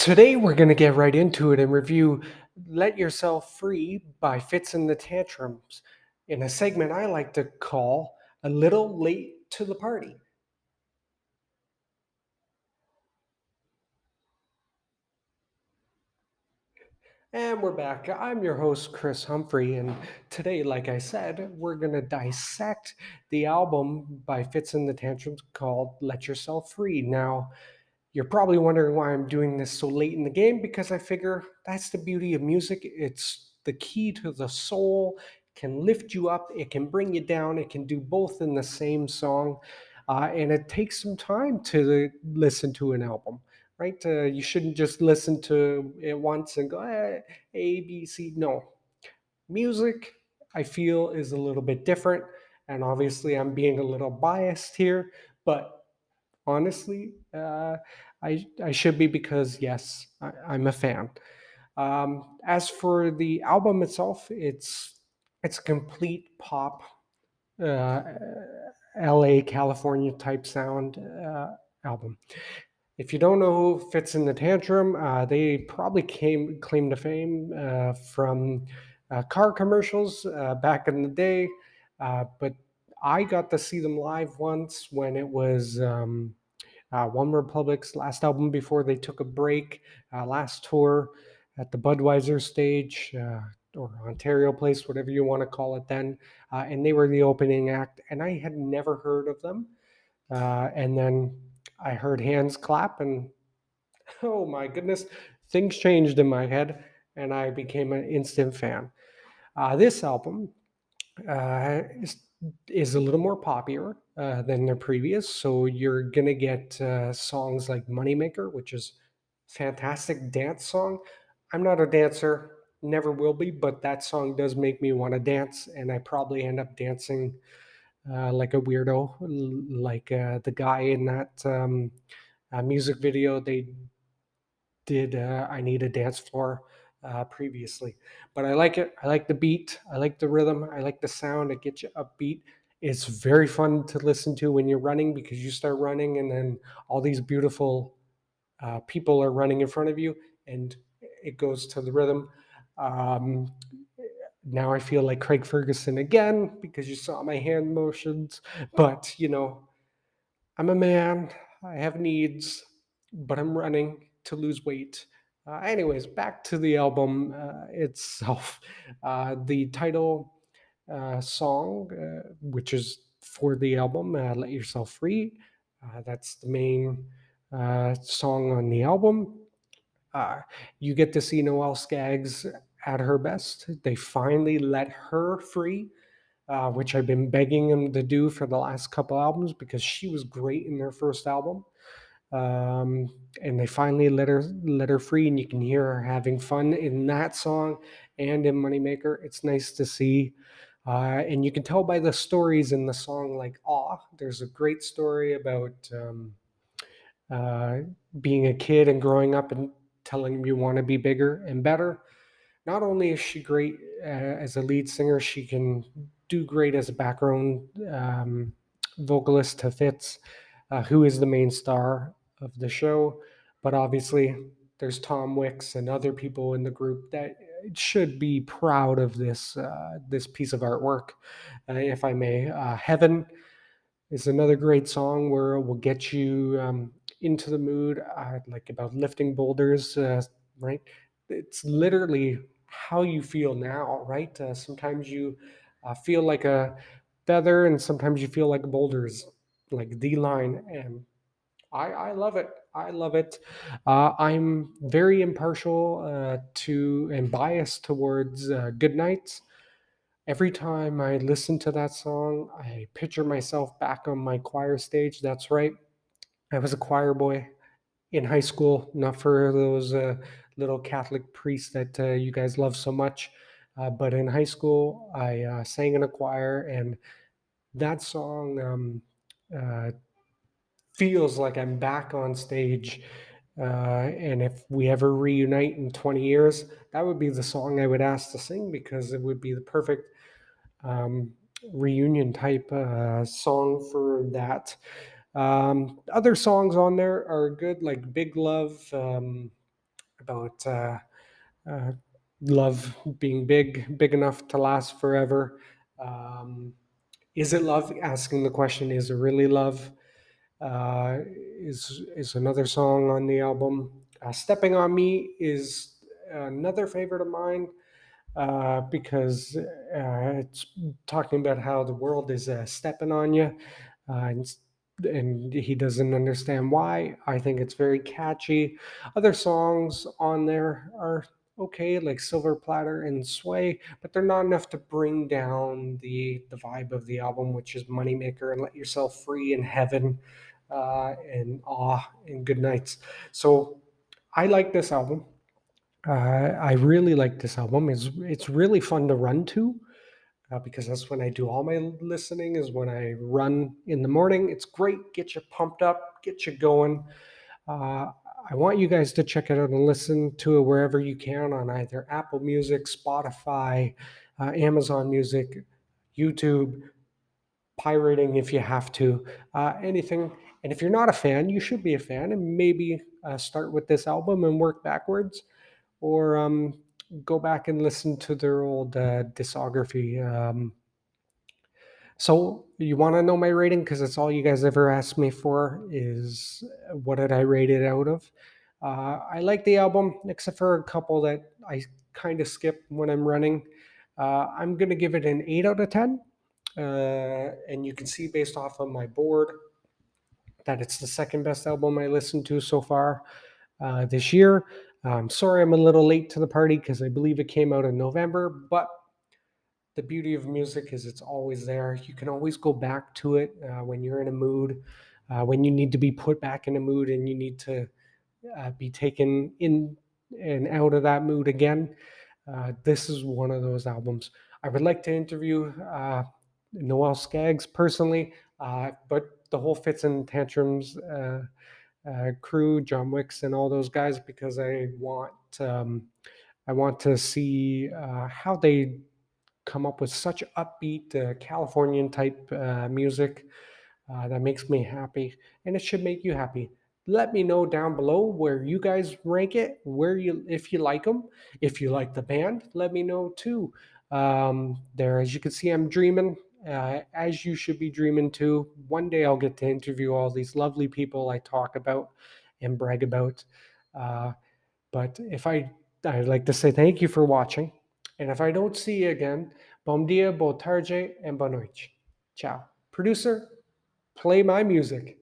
Today, we're going to get right into it and review Let Yourself Free by Fitz and the Tantrums in a segment I like to call A Little Late to the Party. And we're back. I'm your host, Chris Humphrey, and today, like I said, we're going to dissect the album by Fitz and the Tantrums called Let Yourself Free. Now, you're probably wondering why I'm doing this so late in the game because I figure that's the beauty of music. It's the key to the soul, can lift you up, it can bring you down, it can do both in the same song. And it takes some time to listen to an album, right? You shouldn't just listen to it once and go, A, B, C. No. Music, I feel, is a little bit different. And obviously, I'm being a little biased here, but honestly, I should be because yes, I'm a fan. As for the album itself, it's a complete pop, uh, L.A. California type sound album. If you don't know who Fits in the Tantrum, they probably came claim to fame from car commercials back in the day, but I got to see them live once when it was. One Republic's last album before they took a break, last tour at the Budweiser stage or Ontario Place, whatever you want to call it then. And they were the opening act, and I had never heard of them. And then I heard hands clap, and oh my goodness, things changed in my head, and I became an instant fan. This album is a little more popular than their previous. So you're gonna get songs like "Moneymaker," which is fantastic dance song. I'm not a dancer, never will be, but that song does make me want to dance, and I probably end up dancing like a weirdo, like the guy in that music video they did I Need a Dance Floor previously. But I like it. I like the beat. I like the rhythm. I like the sound. It gets you upbeat. It's very fun to listen to when you're running because you start running and then all these beautiful people are running in front of you and it goes to the rhythm. Um, Now I feel like Craig Ferguson again because you saw my hand motions. But, I'm a man. I have needs, but I'm running to lose weight. Anyways, back to the album itself. The title song, which is for the album, Let Yourself Free. That's the main song on the album. Uh, you get to see Noelle Skaggs at her best. They finally let her free, which I've been begging them to do for the last couple albums because she was great in their first album. Um, and they finally let her free, and you can hear her having fun in that song and in Moneymaker. It's nice to see. And you can tell by the stories in the song, like Awe. There's a great story about uh, being a kid and growing up and telling him you want to be bigger and better. Not only is she great as a lead singer, she can do great as a background vocalist to Fitz, who is the main star of the show. But obviously, there's Tom Wicks and other people in the group that should be proud of this piece of artwork, if I may. Heaven is another great song where it will get you into the mood, like about lifting boulders, right? It's literally how you feel now, right? Sometimes you feel like a feather, and sometimes you feel like boulders, like the line. And I love it. I love it. I'm very impartial to and biased towards Good Nights. Every time I listen to that song, I picture myself back on my choir stage. That's right. I was a choir boy in high school, not for those little Catholic priests that you guys love so much. But in high school, I sang in a choir, and that song uh, feels like I'm back on stage. And if we ever reunite in 20 years, that would be the song I would ask to sing because it would be the perfect um, reunion type song for that. Other songs on there are good, like Big Love. about uh, love being big enough to last forever. Um, is it love? Asking the question, is it really love? Is another song on the album. Stepping on Me is another favorite of mine because it's talking about how the world is stepping on you, and he doesn't understand why. I think it's very catchy. Other songs on there are okay, like Silver Platter and Sway, but they're not enough to bring down the vibe of the album, which is Moneymaker and Let Yourself Free and Heaven and Awe and Good Nights. So I like this album. I really like this album. It's really fun to run to because that's when I do all my listening. Is when I run in the morning. It's great. Get you pumped up. Get you going. Uh, I want you guys to check it out and listen to it wherever you can on either Apple Music, Spotify, Amazon Music, YouTube, pirating if you have to, anything. And if you're not a fan, you should be a fan and maybe start with this album and work backwards or go back and listen to their old discography. So you want to know my rating because it's all you guys ever asked me for is what did I rate it out of? I like the album except for a couple that I kind of skip when I'm running. I'm gonna give it an 8 out of 10, and you can see based off of my board that it's the second best album I listened to so far this year. Sorry, I'm a little late to the party because I believe it came out in November, but the beauty of music is it's always there. You can always go back to it when you're in a mood, when you need to be put back in a mood and you need to be taken in and out of that mood again. This is one of those albums. I would like to interview Noel Skaggs personally, but the whole Fitz and Tantrums crew, John Wicks, and all those guys, because I want to see how they come up with such upbeat Californian type music that makes me happy, and it should make you happy. Let me know down below where you guys rank it, where you if you like them, if you like the band. Let me know too. There, as you can see, I'm dreaming, as you should be dreaming too. One day I'll get to interview all these lovely people I talk about and brag about. Uh, but if I'd like to say thank you for watching. And if I don't see you again, bom dia, boa tarde, and boa noite. Ciao. Producer, play my music.